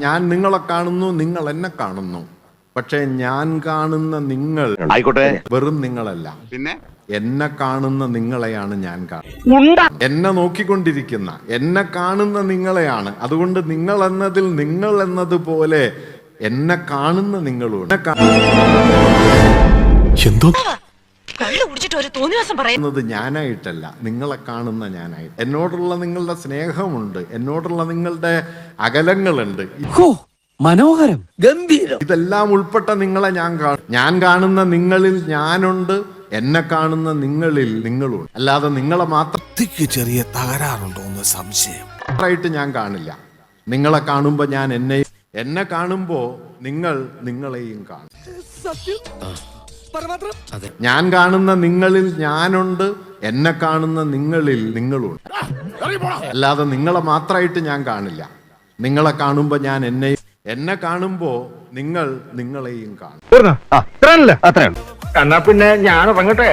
ഞാൻ നിങ്ങളെ കാണുന്നു, നിങ്ങൾ എന്നെ കാണുന്നു. പക്ഷെ ഞാൻ കാണുന്ന നിങ്ങൾ ആയിക്കോട്ടെ വെറും നിങ്ങളല്ല, പിന്നെ എന്നെ കാണുന്ന നിങ്ങളെയാണ് ഞാൻ കാണുന്നത്. എന്നെ നോക്കിക്കൊണ്ടിരിക്കുന്ന, എന്നെ കാണുന്ന നിങ്ങളെയാണ്. അതുകൊണ്ട് നിങ്ങൾ എന്നതിൽ നിങ്ങൾ എന്നതുപോലെ എന്നെ കാണുന്ന നിങ്ങളും എന്നത് ഞാനായിട്ടല്ല, നിങ്ങളെ കാണുന്ന ഞാനായിട്ട്. എന്നോടുള്ള നിങ്ങളുടെ സ്നേഹമുണ്ട്, എന്നോടുള്ള നിങ്ങളുടെ അകലങ്ങളുണ്ട്, മനോഹരം, ഗംഭീരം. ഇതെല്ലാം ഉൾപ്പെട്ട നിങ്ങളെ ഞാൻ കാണുന്ന നിങ്ങളിൽ ഞാനുണ്ട്, എന്നെ കാണുന്ന നിങ്ങളിൽ നിങ്ങളുണ്ട്. അല്ലാതെ നിങ്ങളെ മാത്രം ചെറിയ തകരാറുണ്ടോ എന്ന് സംശയം ആയിട്ട് ഞാൻ കാണില്ല. നിങ്ങളെ കാണുമ്പോ ഞാൻ എന്നെ കാണുമ്പോ നിങ്ങൾ നിങ്ങളെയും കാണും. ഞാൻ കാണുന്ന നിങ്ങളിൽ ഞാനുണ്ട്, എന്നെ കാണുന്ന നിങ്ങളിൽ നിങ്ങളുണ്ട്. അല്ലാതെ നിങ്ങളെ മാത്രമായിട്ട് ഞാൻ കാണില്ല. നിങ്ങളെ കാണുമ്പോ ഞാൻ എന്നെ കാണുമ്പോ നിങ്ങൾ നിങ്ങളെയും കാണും. എന്നാ പിന്നെ ഞാൻ ഇറങ്ങട്ടെ.